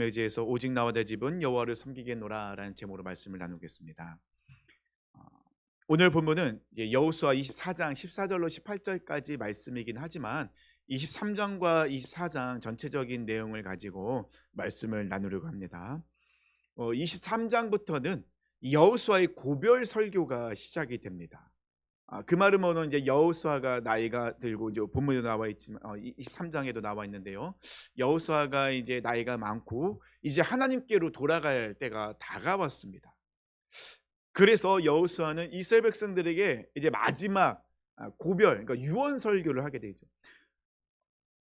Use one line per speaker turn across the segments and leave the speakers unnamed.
의지해서 오직 나와 내 집은 여호와를 섬기겠노라 라는 제목으로 말씀을 나누겠습니다. 어, 오늘 본문은 여호수아 24장 14절로 18절까지 말씀이긴 하지만 23장과 24장 전체적인 내용을 가지고 말씀을 나누려고 합니다. 23장부터는 여호수아의 고별 설교가 시작이 됩니다. 그 말은 뭐는 이제 여호수아가 나이가 들고 이제 본문에 나와 있지만 23장에도 나와 있는데요. 여호수아가 이제 나이가 많고 이제 하나님께로 돌아갈 때가 다가왔습니다. 그래서 여호수아는 이스라엘 백성들에게 이제 마지막 고별, 그러니까 유언 설교를 하게 되죠.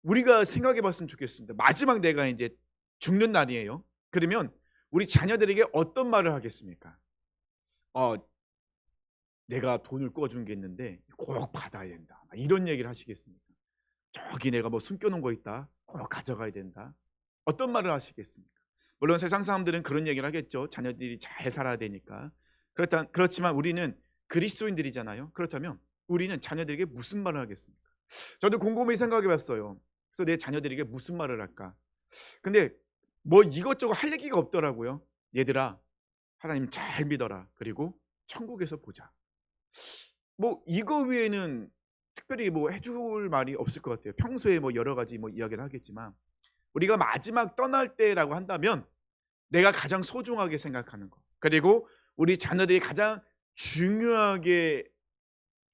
우리가 생각해 봤으면 좋겠습니다. 마지막 내가 이제 죽는 날이에요. 그러면 우리 자녀들에게 어떤 말을 하겠습니까? 내가 돈을 꿔준 게 있는데 꼭 받아야 된다, 이런 얘기를 하시겠습니까? 저기 내가 뭐 숨겨놓은 거 있다, 꼭 가져가야 된다, 어떤 말을 하시겠습니까? 물론 세상 사람들은 그런 얘기를 하겠죠. 자녀들이 잘 살아야 되니까. 그렇지만 우리는 그리스도인들이잖아요. 그렇다면 우리는 자녀들에게 무슨 말을 하겠습니까? 저도 곰곰이 생각해 봤어요. 그래서 내 자녀들에게 무슨 말을 할까? 근데 뭐 이것저것 할 얘기가 없더라고요. 얘들아, 하나님 잘 믿어라. 그리고 천국에서 보자. 뭐 이거 외에는 특별히 뭐 해줄 말이 없을 것 같아요. 평소에 뭐 여러 가지 뭐 이야기를 하겠지만 우리가 마지막 떠날 때라고 한다면 내가 가장 소중하게 생각하는 것, 그리고 우리 자녀들이 가장 중요하게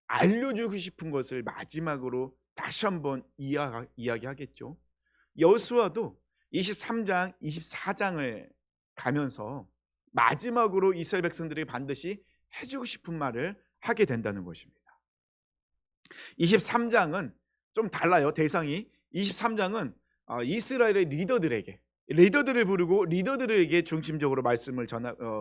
알려주고 싶은 것을 마지막으로 다시 한번 이야기하겠죠. 여호수아도 23장, 24장을 가면서 마지막으로 이스라엘 백성들이 반드시 해주고 싶은 말을 하게 된다는 것입니다. 23장은 좀 달라요. 대상이 23장은 이스라엘의 리더들을 부르고 리더들에게 중심적으로 말씀을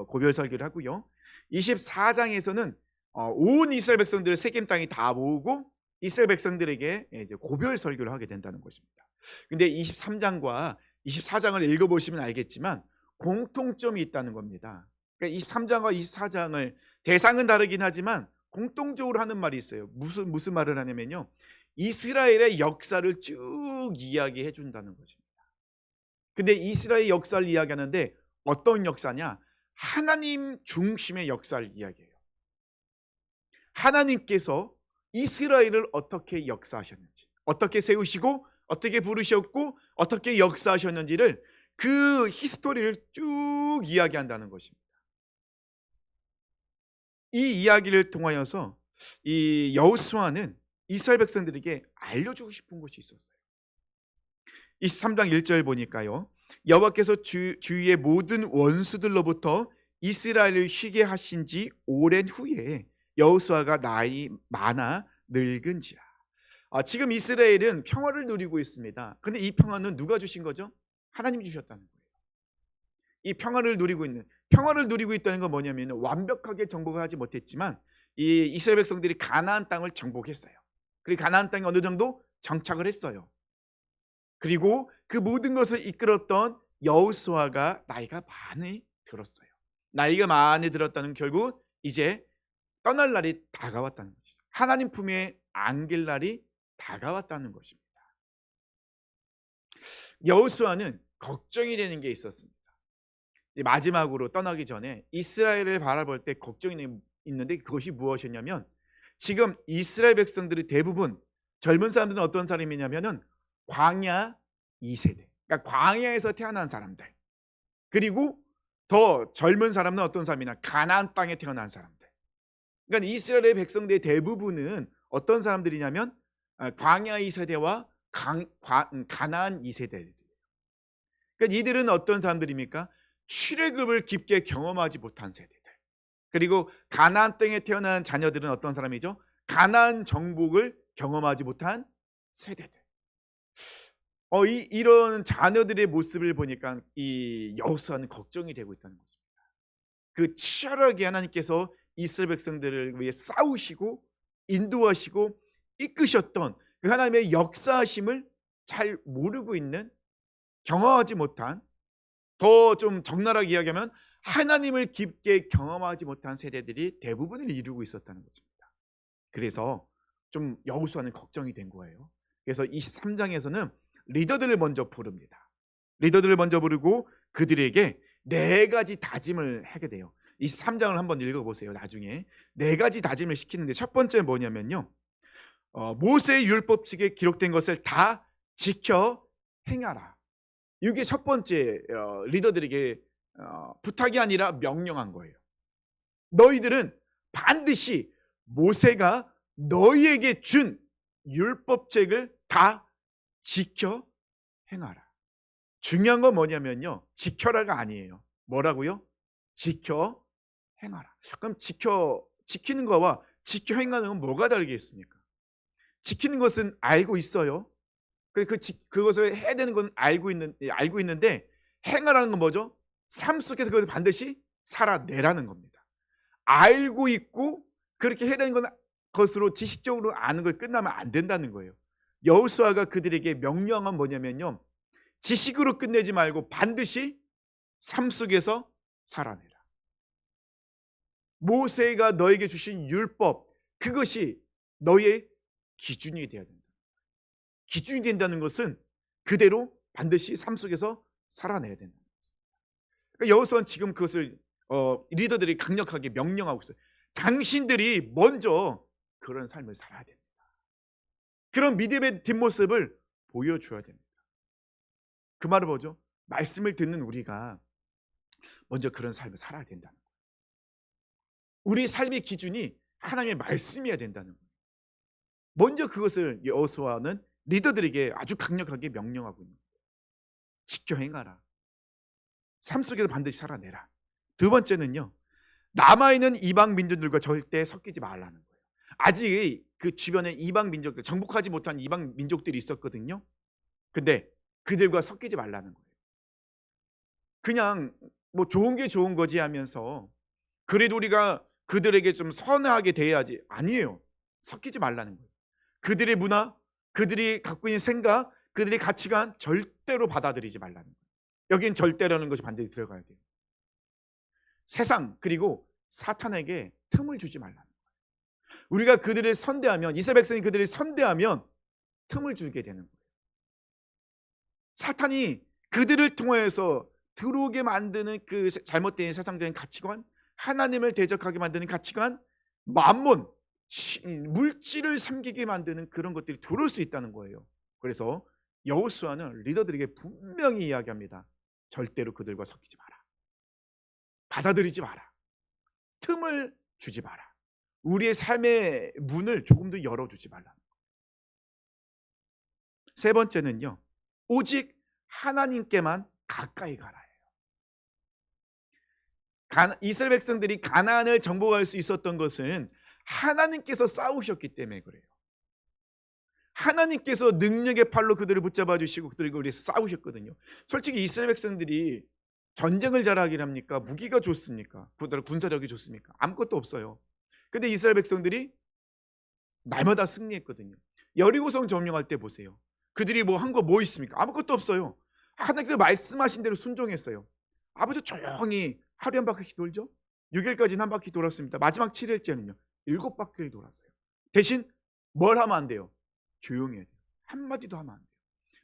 고별 설교를 하고요. 24장에서는 온 이스라엘 백성들을 세겜 땅에 다 모으고 이스라엘 백성들에게 이제 고별 설교를 하게 된다는 것입니다. 근데 23장과 24장을 읽어보시면 알겠지만 공통점이 있다는 겁니다. 그러니까 23장과 24장을 대상은 다르긴 하지만 공통적으로 하는 말이 있어요. 무슨 말을 하냐면요, 이스라엘의 역사를 쭉 이야기해 준다는 것입니다. 근데 이스라엘의 역사를 이야기하는데 어떤 역사냐? 하나님 중심의 역사를 이야기해요. 하나님께서 이스라엘을 어떻게 역사하셨는지, 어떻게 세우시고 어떻게 부르셨고 어떻게 역사하셨는지를, 그 히스토리를 쭉 이야기한다는 것입니다. 이 이야기를 통하여서 이 여호수아는 이스라엘 백성들에게 알려주고 싶은 것이 있었어요. 23장 1절 보니까요, 여호와께서 주위의 모든 원수들로부터 이스라엘을 쉬게 하신 지 오랜 후에 여호수아가 나이 많아 늙은지라. 지금 이스라엘은 평화를 누리고 있습니다. 근데 이 평화는 누가 주신 거죠? 하나님이 주셨다는 거예요. 이 평화를 누리고 있다는 건 뭐냐면, 완벽하게 정복을 하지 못했지만 이 이스라엘 백성들이 가나안 땅을 정복했어요. 그리고 가나안 땅에 어느 정도 정착을 했어요. 그리고 그 모든 것을 이끌었던 여호수아가 나이가 많이 들었어요. 나이가 많이 들었다는 결국 이제 떠날 날이 다가왔다는 것이죠. 하나님 품에 안길 날이 다가왔다는 것입니다. 여호수아는 걱정이 되는 게 있었습니다. 마지막으로 떠나기 전에 이스라엘을 바라볼 때 걱정이 있는데, 그것이 무엇이냐면, 지금 이스라엘 백성들이 대부분 젊은 사람들은 어떤 사람이냐면은 광야 2세대, 그러니까 광야에서 태어난 사람들, 그리고 더 젊은 사람은 어떤 사람이냐, 가나안 땅에 태어난 사람들. 그러니까 이스라엘의 백성들의 대부분은 어떤 사람들이냐면 광야 2세대와 가나안 2세대. 그러니까 이들은 어떤 사람들입니까? 출애굽을 깊게 경험하지 못한 세대들. 그리고 가나안 땅에 태어난 자녀들은 어떤 사람이죠? 가나안 정복을 경험하지 못한 세대들. 이런 자녀들의 모습을 보니까 이 여호수아는 걱정이 되고 있다는 것입니다. 그 치열하게 하나님께서 이스라엘 백성들을 위해 싸우시고 인도하시고 이끄셨던 그 하나님의 역사하심을 잘 모르고 있는, 경험하지 못한, 더 좀 적나라하게 이야기하면 하나님을 깊게 경험하지 못한 세대들이 대부분을 이루고 있었다는 것입니다. 그래서 좀 여호수아는 걱정이 된 거예요. 그래서 23장에서는 리더들을 먼저 부릅니다. 리더들을 먼저 부르고 그들에게 네 가지 다짐을 하게 돼요. 23장을 한번 읽어보세요. 나중에 네 가지 다짐을 시키는데 첫 번째 뭐냐면요, 모세의 율법책에 기록된 것을 다 지켜 행하라. 이게 첫 번째 리더들에게 부탁이 아니라 명령한 거예요. 너희들은 반드시 모세가 너희에게 준 율법책을 다 지켜 행하라. 중요한 건 뭐냐면요, 지켜라가 아니에요. 뭐라고요? 지켜 행하라. 그럼 지키는 거와 지켜 행하는 건 뭐가 다르겠습니까? 지키는 것은 알고 있어요. 그것을 해야 되는 건 알고 있는데, 행하라는 건 뭐죠? 삶 속에서 그것을 반드시 살아내라는 겁니다. 알고 있고 그렇게 해야 되는 건 것으로 지식적으로 아는 걸 끝나면 안 된다는 거예요. 여호수아가 그들에게 명령은 뭐냐면요, 지식으로 끝내지 말고 반드시 삶 속에서 살아내라. 모세가 너에게 주신 율법, 그것이 너의 기준이 되어야 된다. 기준이 된다는 것은 그대로 반드시 삶 속에서 살아내야 된다. 그러니까 여호수아는 지금 그것을 리더들이 강력하게 명령하고 있어요. 당신들이 먼저 그런 삶을 살아야 됩니다. 그런 믿음의 뒷모습을 보여줘야 됩니다. 그 말은 뭐죠? 말씀을 듣는 우리가 먼저 그런 삶을 살아야 된다는 거예요. 우리 삶의 기준이 하나님의 말씀이어야 된다는 거예요. 먼저 그것을 여호수아는 리더들에게 아주 강력하게 명령하고 있는 거예요. 지켜 행하라. 삶 속에서 반드시 살아내라. 두 번째는요, 남아있는 이방 민족들과 절대 섞이지 말라는 거예요. 아직 그 주변에 이방 민족들, 정복하지 못한 이방 민족들이 있었거든요. 근데 그들과 섞이지 말라는 거예요. 그냥 뭐 좋은 게 좋은 거지 하면서 그래도 우리가 그들에게 좀 선하게 대해야지. 아니에요. 섞이지 말라는 거예요. 그들의 문화, 그들이 갖고 있는 생각, 그들의 가치관 절대로 받아들이지 말라는 거예요. 여긴 절대라는 것이 반드시 들어가야 돼요. 세상 그리고 사탄에게 틈을 주지 말라는 거예요. 우리가 그들을 선대하면, 이스라엘 백성이 그들을 선대하면 틈을 주게 되는 거예요. 사탄이 그들을 통해서 들어오게 만드는 그 잘못된 세상적인 가치관, 하나님을 대적하게 만드는 가치관, 만몬, 물질을 섬기게 만드는 그런 것들이 들어올 수 있다는 거예요. 그래서 여호수아는 리더들에게 분명히 이야기합니다. 절대로 그들과 섞이지 마라. 받아들이지 마라. 틈을 주지 마라. 우리의 삶의 문을 조금 더 열어주지 말라. 세 번째는요, 오직 하나님께만 가까이 가라예요. 이스라엘 백성들이 가나안을 정복할 수 있었던 것은 하나님께서 싸우셨기 때문에 그래요. 하나님께서 능력의 팔로 그들을 붙잡아 주시고 그들과 위해서 싸우셨거든요. 솔직히 이스라엘 백성들이 전쟁을 잘하긴 합니까? 무기가 좋습니까? 군사력이 좋습니까? 아무것도 없어요. 근데 이스라엘 백성들이 날마다 승리했거든요. 여리고성 점령할 때 보세요. 그들이 뭐 한 거 뭐 있습니까? 아무것도 없어요. 하나님께서 말씀하신 대로 순종했어요. 아버지 조용히 하루에 한 바퀴씩 돌죠. 6일까지는 한 바퀴 돌았습니다. 마지막 7일째는요 7바퀴를 돌았어요. 대신 뭘 하면 안 돼요? 조용히 해야 돼요. 한마디도 하면 안 돼요.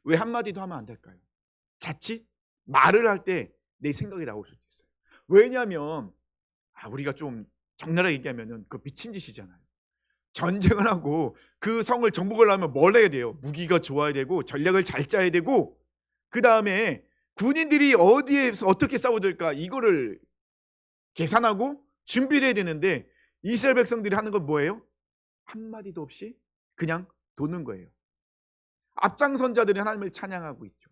왜 한마디도 하면 안 될까요? 자칫 말을 할 때 내 생각이 나올 수도 있어요. 왜냐하면 우리가 좀 적나라하게 얘기하면 그 미친 짓이잖아요. 전쟁을 하고 그 성을 정복을 하면 뭘 해야 돼요? 무기가 좋아야 되고 전략을 잘 짜야 되고, 그 다음에 군인들이 어디에서 어떻게 싸워들까 이거를 계산하고 준비를 해야 되는데, 이스라엘 백성들이 하는 건 뭐예요? 한마디도 없이 그냥 도는 거예요. 앞장선자들이 하나님을 찬양하고 있죠.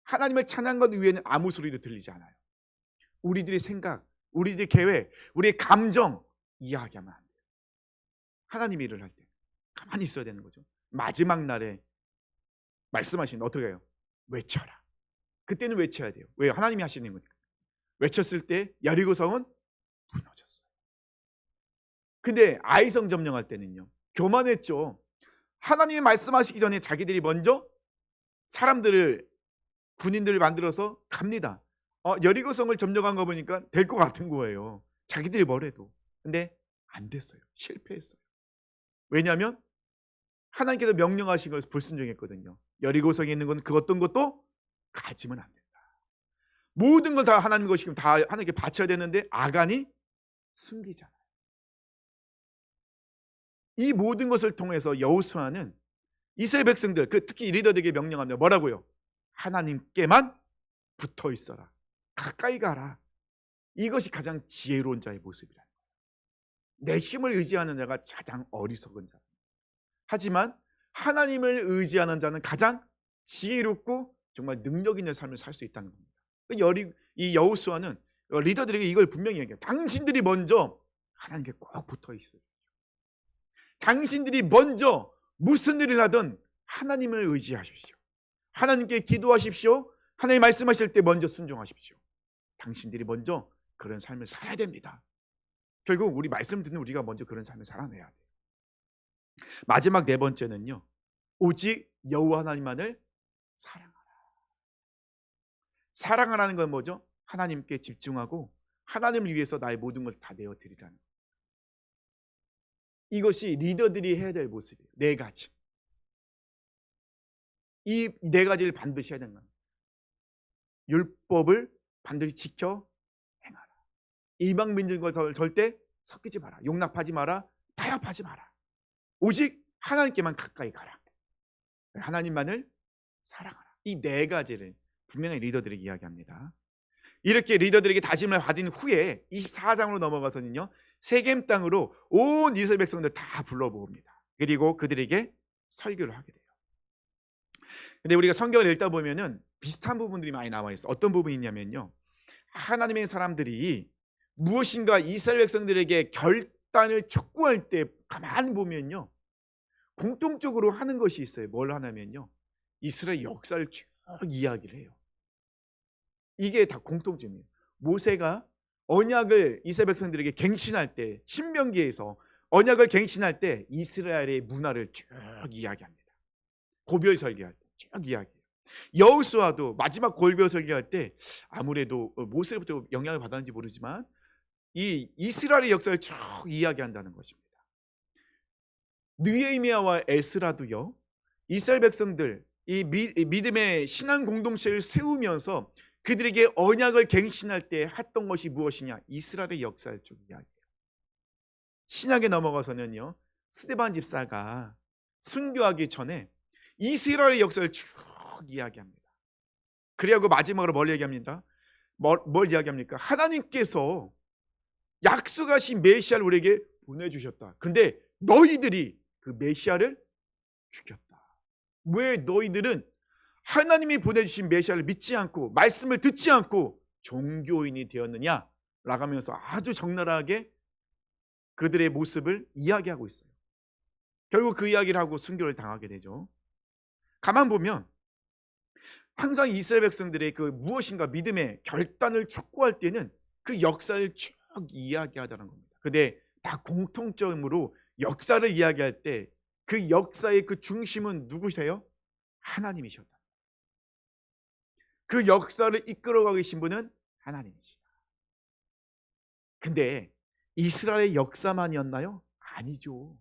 하나님을 찬양한 것 외에는 아무 소리도 들리지 않아요. 우리들의 생각, 우리들의 계획, 우리의 감정 이야기하면 안 돼요. 하나님이 일을 할 때 가만히 있어야 되는 거죠. 마지막 날에 말씀하시면 어떻게 해요? 외쳐라. 그때는 외쳐야 돼요. 왜요? 하나님이 하시는 거니까. 외쳤을 때 여리고성은 무너졌어요. 근데 아이성 점령할 때는요 교만했죠. 하나님이 말씀하시기 전에 자기들이 먼저 군인들을 만들어서 갑니다. 여리고성을 점령한 거 보니까 될 것 같은 거예요. 자기들이 뭐래도. 근데 안 됐어요. 실패했어요. 왜냐하면 하나님께서 명령하신 것을 불순종했거든요. 여리고성에 있는 건 그 어떤 것도 가지면 안 된다. 모든 걸 다 하나님 것이고 다 하나님께 바쳐야 되는데 아간이 숨기잖아요. 이 모든 것을 통해서 여호수아는 이스라엘 백성들, 특히 리더들에게 명령합니다. 뭐라고요? 하나님께만 붙어 있어라. 가까이 가라. 이것이 가장 지혜로운 자의 모습이라. 내 힘을 의지하는 자가 가장 어리석은 자. 하지만 하나님을 의지하는 자는 가장 지혜롭고 정말 능력 있는 삶을 살 수 있다는 겁니다. 이 여호수아는 리더들에게 이걸 분명히 얘기해요. 당신들이 먼저 하나님께 꼭 붙어 있어요. 당신들이 먼저 무슨 일을 하든 하나님을 의지하십시오. 하나님께 기도하십시오. 하나님 말씀하실 때 먼저 순종하십시오. 당신들이 먼저 그런 삶을 살아야 됩니다. 결국 우리 말씀 듣는 우리가 먼저 그런 삶을 살아내야 돼요. 마지막 네 번째는요, 오직 여호와 하나님만을 사랑하라. 사랑하라는 건 뭐죠? 하나님께 집중하고 하나님을 위해서 나의 모든 걸 다 내어드리라는 거예요. 이것이 리더들이 해야 될 모습이에요. 네 가지. 이 네 가지를 반드시 해야 되는 겁니다. 율법을 반드시 지켜 행하라. 이방 민족과 절대 섞이지 마라. 용납하지 마라. 타협하지 마라. 오직 하나님께만 가까이 가라. 하나님만을 사랑하라. 이 네 가지를 분명히 리더들에게 이야기합니다. 이렇게 리더들에게 다짐을 받은 후에 24장으로 넘어가서는요, 세겜 땅으로 온 이스라엘 백성들 다 불러모읍니다. 그리고 그들에게 설교를 하게 돼요. 근데 우리가 성경을 읽다 보면은 비슷한 부분들이 많이 나와 있어요. 어떤 부분이 있냐면요, 하나님의 사람들이 무엇인가 이스라엘 백성들에게 결단을 촉구할 때 가만히 보면요, 공통적으로 하는 것이 있어요. 뭘 하냐면요, 이스라엘 역사를 쭉 이야기를 해요. 이게 다 공통점이에요. 모세가 언약을 이스라엘 백성들에게 갱신할 때, 신명기에서 언약을 갱신할 때 이스라엘의 문화를 쭉 이야기합니다. 고별 설교할 때 쭉 이야기해요. 여호수아도 마지막 고별 설교할 때 아무래도 모세로부터 영향을 받았는지 모르지만 이 이스라엘의 역사를 쭉 이야기한다는 것입니다. 느헤미야와 에스라도요, 이스라엘 백성들 이 믿음의 신앙 공동체를 세우면서 그들에게 언약을 갱신할 때 했던 것이 무엇이냐? 이스라엘의 역사를 쭉 이야기해요. 신약에 넘어가서는요, 스데반 집사가 순교하기 전에 이스라엘의 역사를 쭉 이야기합니다. 그리고 마지막으로 뭘 얘기합니다? 뭘 이야기합니까? 하나님께서 약속하신 메시아를 우리에게 보내주셨다. 근데 너희들이 그 메시아를 죽였다. 왜 너희들은 하나님이 보내주신 메시아를 믿지 않고 말씀을 듣지 않고 종교인이 되었느냐? 라고 하면서 아주 적나라하게 그들의 모습을 이야기하고 있어요. 결국 그 이야기를 하고 순교를 당하게 되죠. 가만 보면 항상 이스라엘 백성들의 그 무엇인가 믿음의 결단을 촉구할 때는 그 역사를 쭉 이야기하다는 겁니다. 근데 다 공통점으로 역사를 이야기할 때 그 역사의 그 중심은 누구세요? 하나님이셨다. 그 역사를 이끌어가고 계신 분은 하나님이시다. 근데 이스라엘의 역사만이었나요? 아니죠.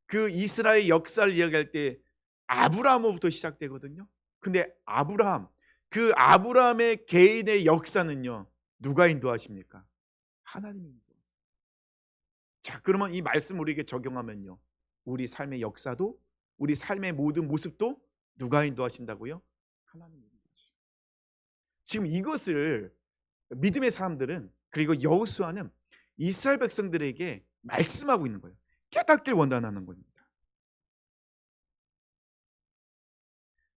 그 이스라엘 역사를 이야기할 때 아브라함부터 시작되거든요. 근데 그 아브라함의 개인의 역사는요, 누가 인도하십니까? 하나님이 인도하십니다. 자, 그러면 이 말씀 우리에게 적용하면요, 우리 삶의 역사도, 우리 삶의 모든 모습도 누가 인도하신다고요? 하나님이 인도하십니다. 지금 이것을 믿음의 사람들은, 그리고 여호수아는 이스라엘 백성들에게 말씀하고 있는 거예요. 깨닫길 원한다는 겁니다.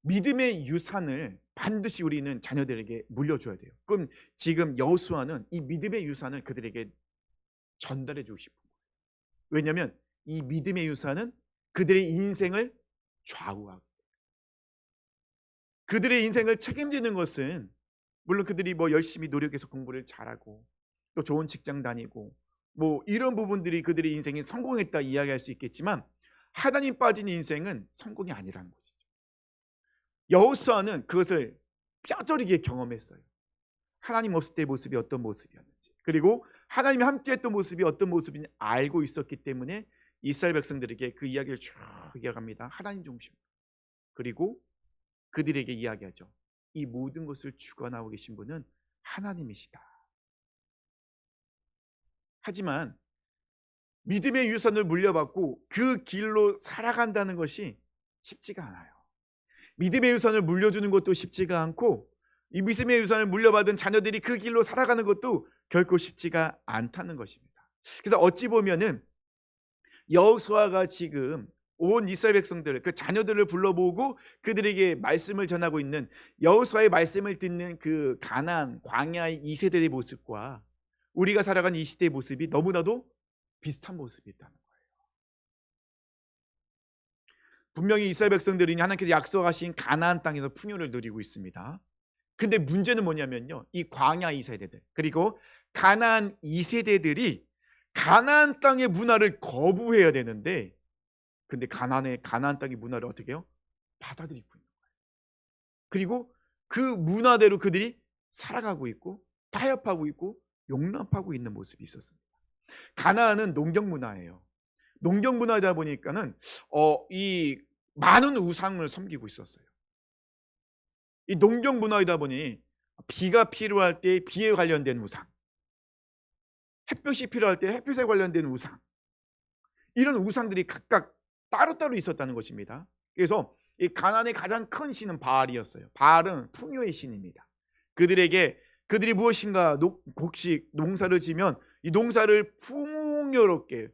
믿음의 유산을 반드시 우리는 자녀들에게 물려줘야 돼요. 그럼 지금 여호수아는 이 믿음의 유산을 그들에게 전달해 주고 싶은 거예요. 왜냐하면 이 믿음의 유산은 그들의 인생을 좌우하고, 그들의 인생을 책임지는 것은 물론 그들이 열심히 노력해서 공부를 잘하고 또 좋은 직장 다니고 이런 부분들이 그들의 인생이 성공했다 이야기할 수 있겠지만, 하나님 빠진 인생은 성공이 아니라는 것이죠. 여호수아는 그것을 뼈저리게 경험했어요. 하나님 없을 때의 모습이 어떤 모습이었는지, 그리고 하나님이 함께했던 모습이 어떤 모습인지 알고 있었기 때문에 이스라엘 백성들에게 그 이야기를 쭉 이야기합니다. 하나님 중심. 그리고 그들에게 이야기하죠. 이 모든 것을 주관하고 계신 분은 하나님이시다. 하지만 믿음의 유산을 물려받고 그 길로 살아간다는 것이 쉽지가 않아요. 믿음의 유산을 물려주는 것도 쉽지가 않고 이 믿음의 유산을 물려받은 자녀들이 그 길로 살아가는 것도 결코 쉽지가 않다는 것입니다. 그래서 어찌 보면은 여호수아가 지금 온 이스라엘 백성들, 그 자녀들을 불러보고 그들에게 말씀을 전하고 있는, 여호수아의 말씀을 듣는 그 가나안 광야의 2세대의 모습과 우리가 살아가는 이 시대의 모습이 너무나도 비슷한 모습이 있다는 거예요. 분명히 이스라엘 백성들이 하나님께서 약속하신 가나안 땅에서 풍요를 누리고 있습니다. 근데 문제는 뭐냐면요, 이 광야 2세대들 그리고 가나안 2세대들이 가나안 땅의 문화를 거부해야 되는데, 근데 가나안 땅의 문화를 어떻게 해요? 받아들이고 있는 거예요. 그리고 그 문화대로 그들이 살아가고 있고 타협하고 있고 용납하고 있는 모습이 있었습니다. 가나안은 농경 문화예요. 농경 문화이다 보니까는 이 많은 우상을 섬기고 있었어요. 이 농경 문화이다 보니 비가 필요할 때 비에 관련된 우상, 햇볕이 필요할 때 햇볕에 관련된 우상, 이런 우상들이 각각 따로따로 있었다는 것입니다. 그래서 이 가나안의 가장 큰 신은 바알이었어요. 바알은 풍요의 신입니다. 그들이 무엇인가 곡식 농사를 지면 이 농사를 풍요롭게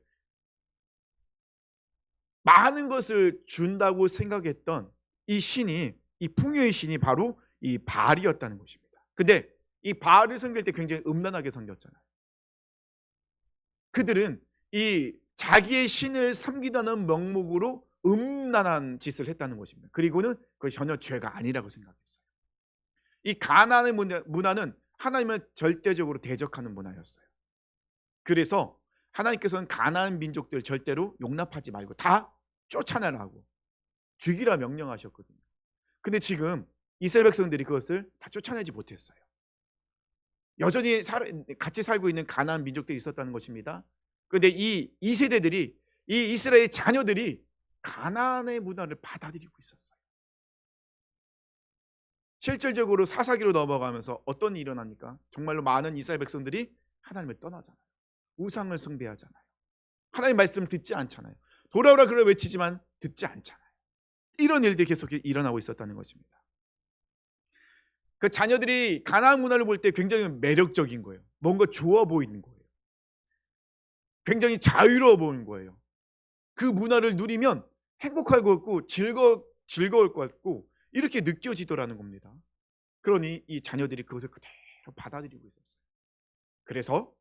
많은 것을 준다고 생각했던 이 신이, 이 풍요의 신이 바로 이 바알이었다는 것입니다. 근데 이 바알을 섬길 때 굉장히 음란하게 섬겼잖아요. 그들은 이 자기의 신을 섬기다는 명목으로 음란한 짓을 했다는 것입니다. 그리고는 그것이 전혀 죄가 아니라고 생각했어요. 이 가나안의 문화는 하나님을 절대적으로 대적하는 문화였어요. 그래서 하나님께서는 가나안 민족들 절대로 용납하지 말고 다 쫓아내라고 죽이라 명령하셨거든요. 근데 지금 이스라엘 백성들이 그것을 다 쫓아내지 못했어요. 여전히 같이 살고 있는 가나안 민족들이 있었다는 것입니다. 그런데 이 세대들이, 이 이스라엘 자녀들이 가나안의 문화를 받아들이고 있었어요. 실질적으로 사사기로 넘어가면서 어떤 일이 일어납니까? 정말로 많은 이스라엘 백성들이 하나님을 떠나잖아요. 우상을 숭배하잖아요. 하나님 말씀 듣지 않잖아요. 돌아오라 그래 외치지만 듣지 않잖아요. 이런 일들이 계속 일어나고 있었다는 것입니다. 그 자녀들이 가나안 문화를 볼 때 굉장히 매력적인 거예요. 뭔가 좋아 보이는 거예요. 굉장히 자유로워 보이는 거예요. 그 문화를 누리면 행복할 것 같고 즐거울 것 같고 이렇게 느껴지더라는 겁니다. 그러니 이 자녀들이 그것을 그대로 받아들이고 있었어요. 그래서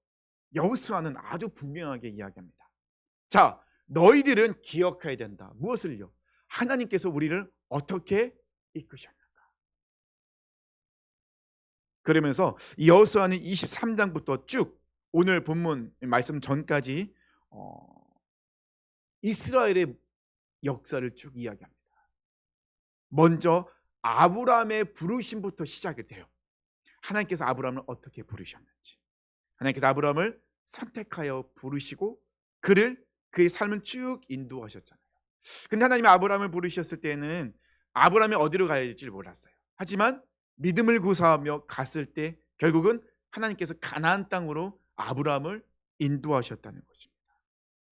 여호수아는 아주 분명하게 이야기합니다. 자, 너희들은 기억해야 된다. 무엇을요? 하나님께서 우리를 어떻게 이끄셨는가. 그러면서 여호수아는 23장부터 쭉 오늘 본문 말씀 전까지 이스라엘의 역사를 쭉 이야기합니다. 먼저 아브라함의 부르심부터 시작이 돼요. 하나님께서 아브라함을 어떻게 부르셨는지, 하나님께서 아브라함을 선택하여 부르시고 그의 삶을 쭉 인도하셨잖아요. 근데 하나님이 아브라함을 부르셨을 때는 아브라함이 어디로 가야 될지 몰랐어요. 하지만 믿음을 구사하며 갔을 때 결국은 하나님께서 가나안 땅으로 아브라함을 인도하셨다는 것입니다.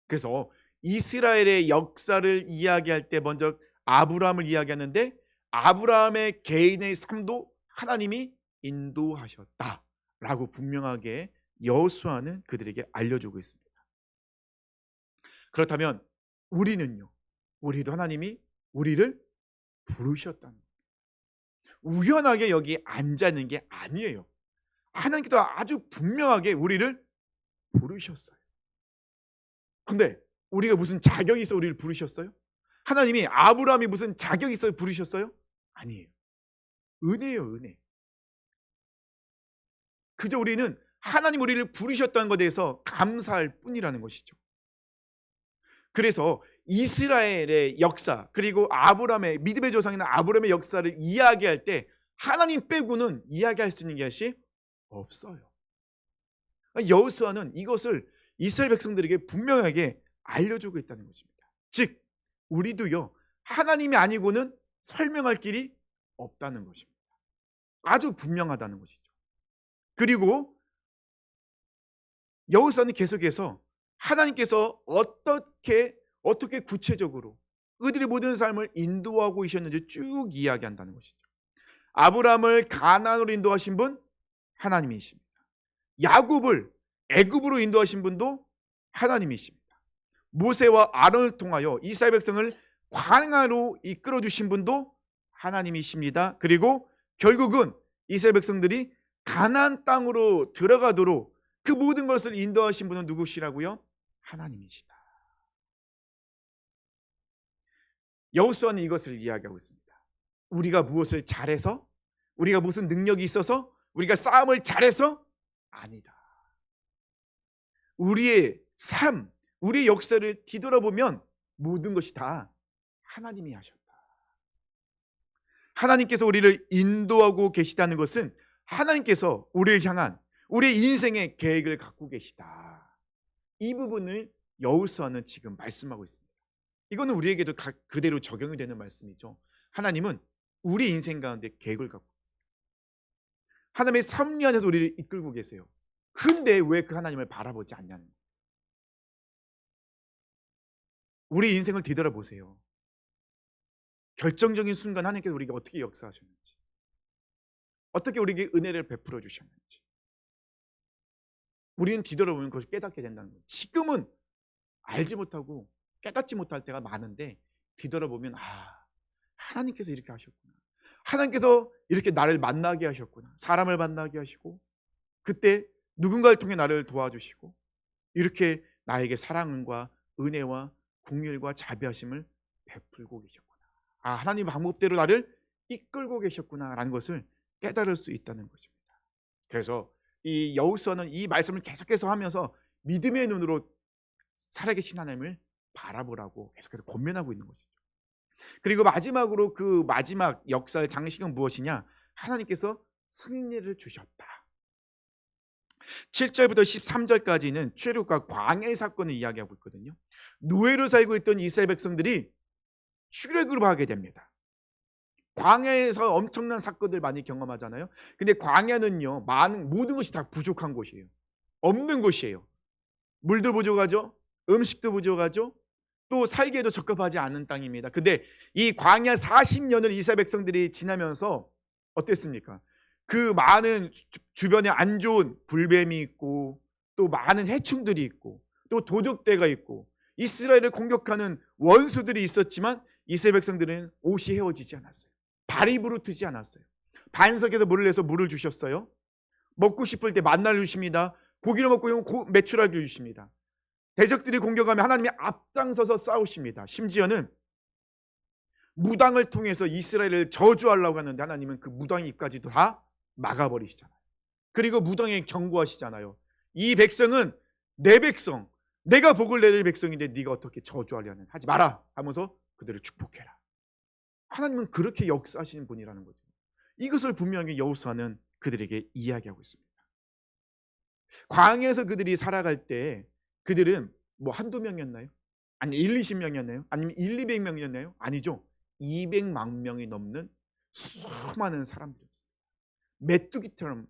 그래서 이스라엘의 역사를 이야기할 때 먼저 아브라함을 이야기하는데 아브라함의 개인의 삶도 하나님이 인도하셨다라고 분명하게 여호수아는 그들에게 알려주고 있습니다. 그렇다면 우리는요? 우리도 하나님이 우리를 부르셨다는 거예요. 우연하게 여기 앉아 있는 게 아니에요. 하나님께서 아주 분명하게 우리를 부르셨어요. 근데 우리가 무슨 자격이 있어 우리를 부르셨어요? 하나님이 아브라함이 무슨 자격이 있어 부르셨어요? 아니에요. 은혜예요, 은혜. 그저 우리는 하나님 우리를 부르셨다는 것에 대해서 감사할 뿐이라는 것이죠. 그래서 이스라엘의 역사 그리고 아브라함의 믿음의 조상인 아브라함의 역사를 이야기할 때 하나님 빼고는 이야기할 수 있는 것이 없어요. 여호수아는 이것을 이스라엘 백성들에게 분명하게 알려주고 있다는 것입니다. 즉 우리도요 하나님이 아니고는 설명할 길이 없다는 것입니다. 아주 분명하다는 것이죠. 그리고 여호수아는 계속해서 하나님께서 어떻게 구체적으로 그들의 모든 삶을 인도하고 계셨는지 쭉 이야기한다는 것이죠. 아브라함을 가나안으로 인도하신 분 하나님이십니다. 야곱을 애굽으로 인도하신 분도 하나님이십니다. 모세와 아론을 통하여 이스라엘 백성을 광야로 이끌어 주신 분도 하나님이십니다. 그리고 결국은 이스라엘 백성들이 가나안 땅으로 들어가도록 그 모든 것을 인도하신 분은 누구시라고요? 하나님이시다. 여호수아는 이것을 이야기하고 있습니다. 우리가 무엇을 잘해서, 우리가 무슨 능력이 있어서, 우리가 싸움을 잘해서 아니다. 우리의 삶, 우리의 역사를 뒤돌아보면 모든 것이 다 하나님이 하셨다. 하나님께서 우리를 인도하고 계시다는 것은 하나님께서 우리를 향한 우리의 인생의 계획을 갖고 계시다. 이 부분을 여호수아는 지금 말씀하고 있습니다. 이거는 우리에게도 그대로 적용이 되는 말씀이죠. 하나님은 우리 인생 가운데 계획을 갖고 하나님의 섭리 안에서 우리를 이끌고 계세요. 근데 왜 그 하나님을 바라보지 않냐는 거예요. 우리 인생을 뒤돌아보세요. 결정적인 순간 하나님께서 우리에게 어떻게 역사하셨는지, 어떻게 우리에게 은혜를 베풀어 주셨는지 우리는 뒤돌아보면 그것을 깨닫게 된다는 거예요. 지금은 알지 못하고 깨닫지 못할 때가 많은데 뒤돌아보면 하나님께서 이렇게 하셨구나. 하나님께서 이렇게 나를 만나게 하셨구나. 사람을 만나게 하시고 그때 누군가를 통해 나를 도와주시고 이렇게 나에게 사랑과 은혜와 긍휼과 자비하심을 베풀고 계셨구나. 하나님 방법대로 나를 이끌고 계셨구나라는 것을 깨달을 수 있다는 것입니다. 그래서 이 여호수아는 이 말씀을 계속해서 하면서 믿음의 눈으로 살아계신 하나님을 바라보라고 계속해서 권면하고 있는 것이죠. 그리고 마지막으로 그 마지막 역사의 장식은 무엇이냐? 하나님께서 승리를 주셨다. 7절부터 13절까지는 출애굽과 광야의 사건을 이야기하고 있거든요. 노예로 살고 있던 이스라엘 백성들이 출애굽을 하게 됩니다. 광야에서 엄청난 사건들 많이 경험하잖아요. 근데 광야는요, 모든 것이 다 부족한 곳이에요. 없는 곳이에요. 물도 부족하죠. 음식도 부족하죠. 또 살기에도 적합하지 않은 땅입니다. 근데 이 광야 40년을 이스라엘 백성들이 지나면서 어땠습니까? 그 많은 주변에 안 좋은 불뱀이 있고 또 많은 해충들이 있고 또 도적대가 있고 이스라엘을 공격하는 원수들이 있었지만 이스라엘 백성들은 옷이 헤어지지 않았어요. 발이 부르트지 않았어요. 반석에서 물을 내서 물을 주셨어요. 먹고 싶을 때 만나를 주십니다. 고기를 먹고 메추라기를 주십니다. 대적들이 공격하면 하나님이 앞장서서 싸우십니다. 심지어는 무당을 통해서 이스라엘을 저주하려고 하는데 하나님은 그 무당의 입까지도 다 막아버리시잖아요. 그리고 무당에 경고하시잖아요. 이 백성은 내 백성, 내가 복을 내릴 백성인데 네가 어떻게 저주하려는 하지 마라 하면서 그들을 축복해라. 하나님은 그렇게 역사하시는 분이라는 거죠. 이것을 분명히 여호수아는 그들에게 이야기하고 있습니다. 광야에서 그들이 살아갈 때 그들은 한두 명이었나요? 아니 20명이었나요? 아니면 200명이었나요? 아니죠. 200만 명이 넘는 수많은 사람들이었습니다. 메뚜기처럼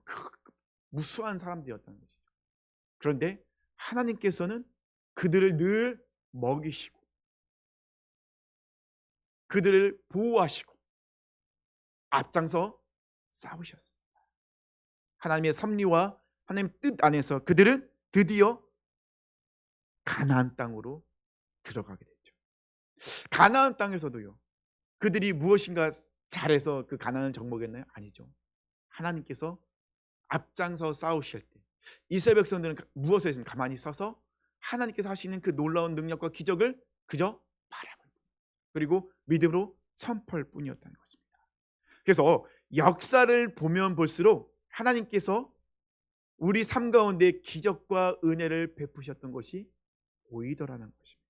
무수한 사람들이었다는 것이죠. 그런데 하나님께서는 그들을 늘 먹이시고 그들을 보호하시고 앞장서 싸우셨습니다. 하나님의 섭리와 하나님의 뜻 안에서 그들은 드디어 가나안 땅으로 들어가게 됐죠. 가나안 땅에서도요, 그들이 무엇인가 잘해서 그 가나안을 정복했나요? 아니죠. 하나님께서 앞장서 싸우실 때 이스라엘 백성들은 무엇을 했습니까? 가만히 서서 하나님께서 하시는 그 놀라운 능력과 기적을 그저 바라볼 뿐, 그리고 믿음으로 선포할 뿐이었다는 것입니다. 그래서 역사를 보면 볼수록 하나님께서 우리 삶 가운데 기적과 은혜를 베푸셨던 것이 보이더라는 것입니다.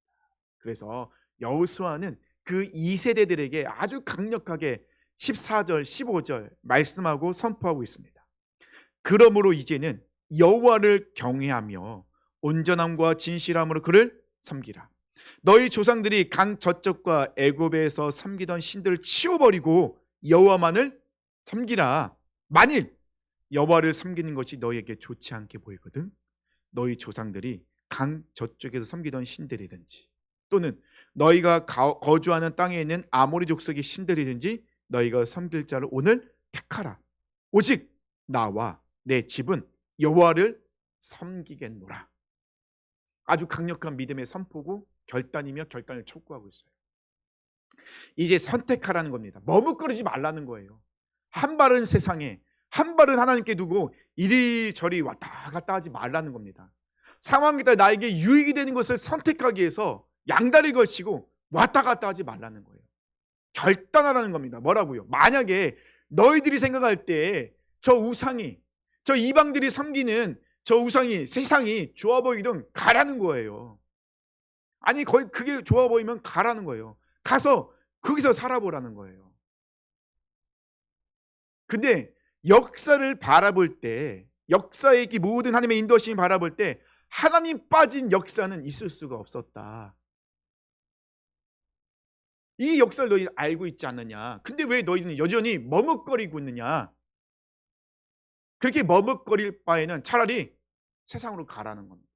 그래서 여호수아는 그 2세대들에게 아주 강력하게 14절, 15절 말씀하고 선포하고 있습니다. 그러므로 이제는 여호와를 경외하며 온전함과 진실함으로 그를 섬기라. 너희 조상들이 강 저쪽과 애굽에서 섬기던 신들을 치워버리고 여호와만을 섬기라. 만일 여호와를 섬기는 것이 너희에게 좋지 않게 보이거든. 너희 조상들이 강 저쪽에서 섬기던 신들이든지 또는 너희가 거주하는 땅에 있는 아모리 족속의 신들이든지 너희가 섬길 자를 오늘 택하라. 오직 나와 내 집은 여호와를 섬기겠노라. 아주 강력한 믿음의 선포고 결단이며 결단을 촉구하고 있어요. 이제 선택하라는 겁니다. 머뭇거리지 말라는 거예요. 한 발은 세상에, 한 발은 하나님께 두고 이리저리 왔다 갔다 하지 말라는 겁니다. 상황에 따라 나에게 유익이 되는 것을 선택하기 위해서 양다리 걸치고 왔다 갔다 하지 말라는 거예요. 결단하라는 겁니다. 뭐라고요? 만약에 너희들이 생각할 때 저 우상이, 저 이방들이 섬기는 저 우상이, 세상이 좋아 보이든 가라는 거예요. 아니 거의 그게 좋아 보이면 가라는 거예요. 가서 거기서 살아보라는 거예요. 근데 역사를 바라볼 때, 역사의 모든 하나님의 인도하심을 바라볼 때 하나님 빠진 역사는 있을 수가 없었다. 이 역사를 너희 알고 있지 않느냐. 근데 왜 너희는 여전히 머뭇거리고 있느냐. 그렇게 머뭇거릴 바에는 차라리 세상으로 가라는 겁니다.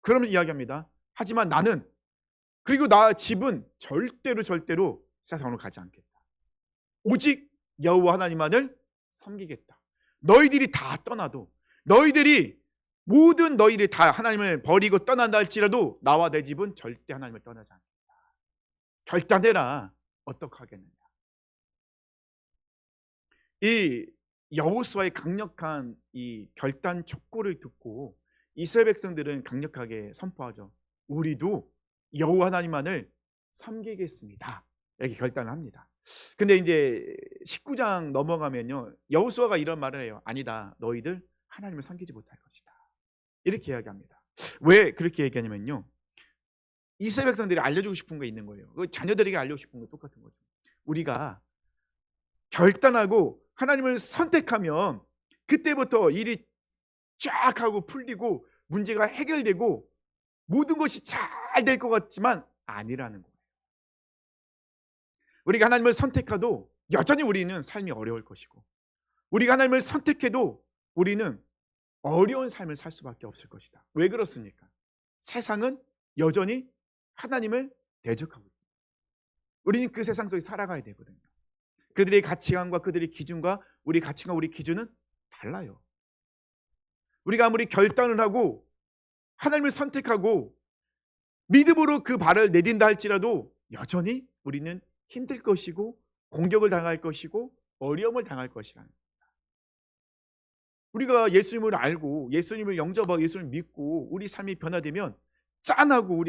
그러면서 이야기합니다. 하지만 나는, 그리고 나 집은 절대로 세상으로 가지 않겠다. 오직 여호와 하나님만을 섬기겠다. 너희들이 다 떠나도, 너희들이 모든 너희들이 다 하나님을 버리고 떠난다 할지라도 나와 내 집은 절대 하나님을 떠나지 않겠다. 결단해라. 어떡하겠느냐. 이 여호수아의 강력한 이 결단 촉구를 듣고 이스라엘 백성들은 강력하게 선포하죠. 우리도 여호와 하나님만을 섬기겠습니다. 이렇게 결단을 합니다. 근데 이제 19장 넘어가면요, 여호수아가 이런 말을 해요. 아니다, 너희들 하나님을 섬기지 못할 것이다. 이렇게 이야기합니다. 왜 그렇게 얘기하냐면요, 이스라엘 백성들이 알려주고 싶은 게 있는 거예요. 그 자녀들에게 알려주고 싶은 거 똑같은 거죠. 우리가 결단하고 하나님을 선택하면 그때부터 일이 쫙 하고 풀리고 문제가 해결되고 모든 것이 잘 될 것 같지만 아니라는 거예요. 우리가 하나님을 선택해도 여전히 우리는 삶이 어려울 것이고, 우리가 하나님을 선택해도 우리는 어려운 삶을 살 수밖에 없을 것이다. 왜 그렇습니까? 세상은 여전히 하나님을 대적하고 있습니다. 우리는 그 세상 속에 살아가야 되거든요. 그들의 가치관과 그들의 기준과 우리 가치관, 우리 기준은 달라요. 우리가 아무리 결단을 하고 하나님을 선택하고 믿음으로 그 발을 내딘다 할지라도 여전히 우리는 힘들 것이고 공격을 당할 것이고 어려움을 당할 것이라는 겁니다. 우리가 예수님을 알고 예수님을 영접하고 예수님을 믿고 우리 삶이 변화되면 짠하고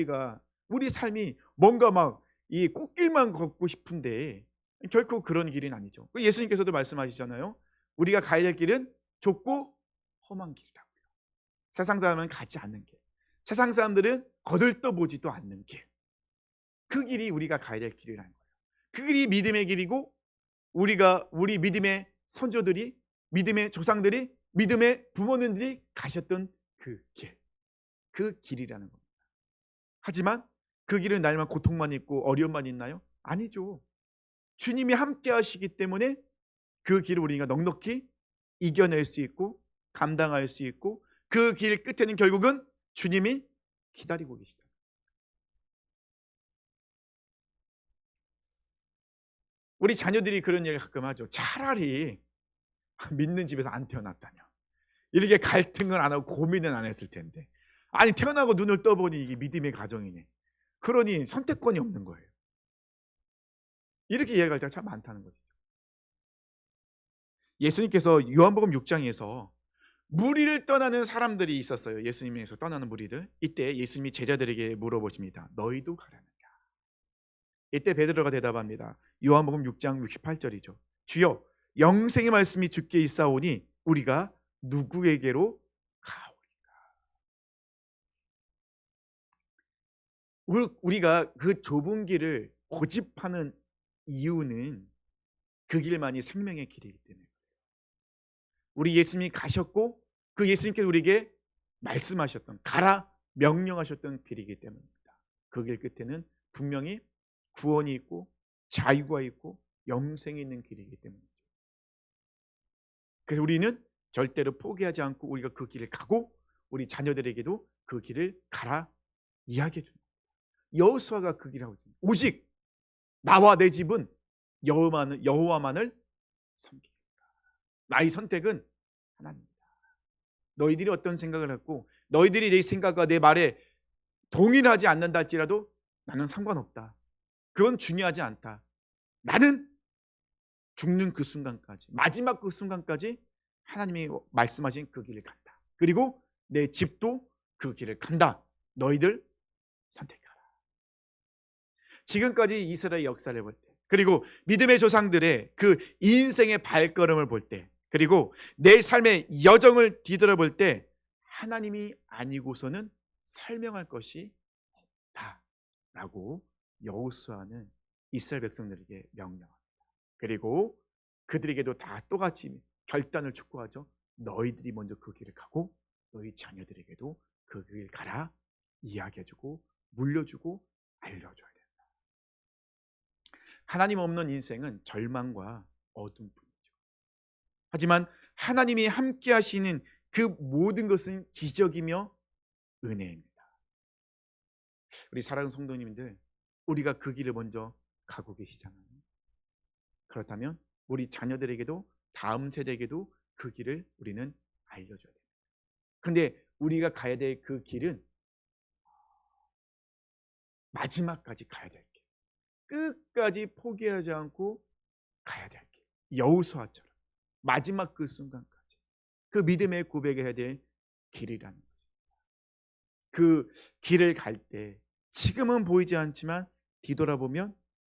우리 삶이 뭔가 막 이 꽃길만 걷고 싶은데 결코 그런 길은 아니죠. 예수님께서도 말씀하시잖아요. 우리가 가야 될 길은 좁고 험한 길이라고요. 세상 사람은 가지 않는 길, 세상 사람들은 거들떠보지도 않는 길, 그 길이 우리가 가야 될 길이라는 거예요. 그 길이 믿음의 길이고 우리 믿음의 선조들이, 믿음의 조상들이, 믿음의 부모님들이 가셨던 그 길, 그 길이라는 겁니다. 하지만 그 길은 날만 고통만 있고 어려움만 있나요? 아니죠. 주님이 함께 하시기 때문에 그 길을 우리가 넉넉히 이겨낼 수 있고 감당할 수 있고 그 길 끝에는 결국은 주님이 기다리고 계시다. 우리 자녀들이 그런 얘기를 가끔 하죠. 차라리 믿는 집에서 안 태어났다냐. 이렇게 갈등을 안 하고 고민은 안 했을 텐데. 아니 태어나고 눈을 떠보니 이게 믿음의 가정이네. 그러니 선택권이 없는 거예요. 이렇게 이야기할 때가 참 많다는 거죠. 예수님께서 요한복음 6장에서 무리를 떠나는 사람들이 있었어요. 예수님에서 떠나는 무리들. 이때 예수님이 제자들에게 물어보십니다. 너희도 가라는가? 이때 베드로가 대답합니다. 요한복음 6장 68절이죠. 주여, 영생의 말씀이 주께 있사오니 우리가 누구에게로 가오리까? 우리가 그 좁은 길을 고집하는 이유는 그 길만이 생명의 길이기 때문에. 우리 예수님이 가셨고 그 예수님께서 우리에게 말씀하셨던, 가라 명령하셨던 길이기 때문입니다. 그 길 끝에는 분명히 구원이 있고 자유가 있고 영생이 있는 길이기 때문이죠. 그래서 우리는 절대로 포기하지 않고 우리가 그 길을 가고 우리 자녀들에게도 그 길을 가라 이야기해 줍니다. 여호수아가 그 길을 하고 있습니다. 오직 나와 내 집은 여호와만을 섬기겠다. 나의 선택은 하나님이다. 너희들이 어떤 생각을 갖고 너희들이 내 생각과 내 말에 동일하지 않는다 할지라도 나는 상관없다. 그건 중요하지 않다. 나는 죽는 그 순간까지, 마지막 그 순간까지 하나님이 말씀하신 그 길을 간다. 그리고 내 집도 그 길을 간다. 너희들 선택하라. 지금까지 이스라엘 역사를 볼 때, 그리고 믿음의 조상들의 그 인생의 발걸음을 볼 때, 그리고 내 삶의 여정을 뒤돌아볼 때 하나님이 아니고서는 설명할 것이 없다라고 여호수아는 이스라엘 백성들에게 명령합니다. 그리고 그들에게도 다 똑같이 결단을 촉구하죠. 너희들이 먼저 그 길을 가고 너희 자녀들에게도 그 길 가라 이야기해주고 물려주고 알려줘야 된다. 하나님 없는 인생은 절망과 어둠뿐이죠. 하지만 하나님이 함께 하시는 그 모든 것은 기적이며 은혜입니다. 우리 사랑하는 성도님들, 우리가 그 길을 먼저 가고 계시잖아요. 그렇다면 우리 자녀들에게도 다음 세대에게도 그 길을 우리는 알려줘야 됩니다. 근데 우리가 가야 될 그 길은 마지막까지 가야 될 길, 끝까지 포기하지 않고 가야 될 길, 여호수아처럼 마지막 그 순간까지 그 믿음의 고백해야 될 길이라는 것입니다. 그 길을 갈 때 지금은 보이지 않지만 뒤돌아보면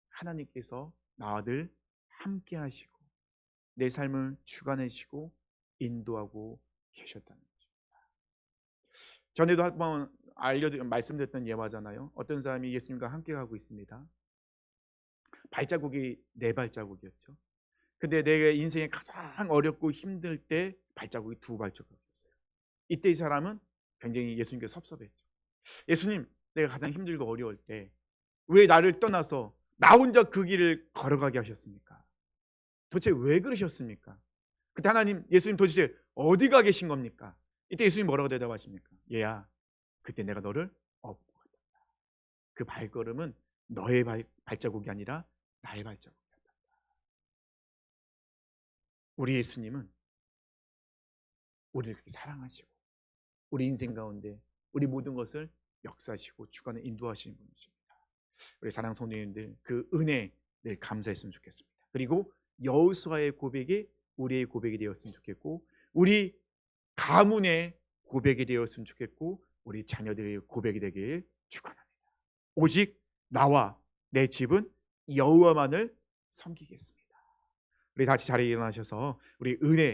하나님께서 나와 늘 함께 하시고 내 삶을 주관하시고 인도하고 계셨다는 것입니다. 전에도 한번 말씀드렸던 예화잖아요. 어떤 사람이 예수님과 함께 가고 있습니다. 발자국이 4발자국이었죠. 근데 내 인생에 가장 어렵고 힘들 때 발자국이 2발자국이었어요. 이때 이 사람은 굉장히 예수님께 섭섭했죠. 예수님, 내가 가장 힘들고 어려울 때 왜 나를 떠나서 나 혼자 그 길을 걸어가게 하셨습니까? 도대체 왜 그러셨습니까? 그때 예수님 도대체 어디가 계신 겁니까? 이때 예수님 뭐라고 대답하십니까? 얘야, 그때 내가 너를 업고 갔다. 그 발걸음은 너의 발자국이 아니라 나의 발자국이었다. 우리 예수님은 우리를 그렇게 사랑하시고 우리 인생 가운데 우리 모든 것을 역사하시고 주관에 인도하시는 분이십니다. 우리 사랑하는 성도님들, 그 은혜 늘 감사했으면 좋겠습니다. 그리고 여호수아의 고백이 우리의 고백이 되었으면 좋겠고, 우리 가문의 고백이 되었으면 좋겠고, 우리 자녀들의 고백이 되길 축원합니다. 오직 나와 내 집은 여호와만을 섬기겠습니다. 우리 다시 자리에 일어나셔서 우리 은혜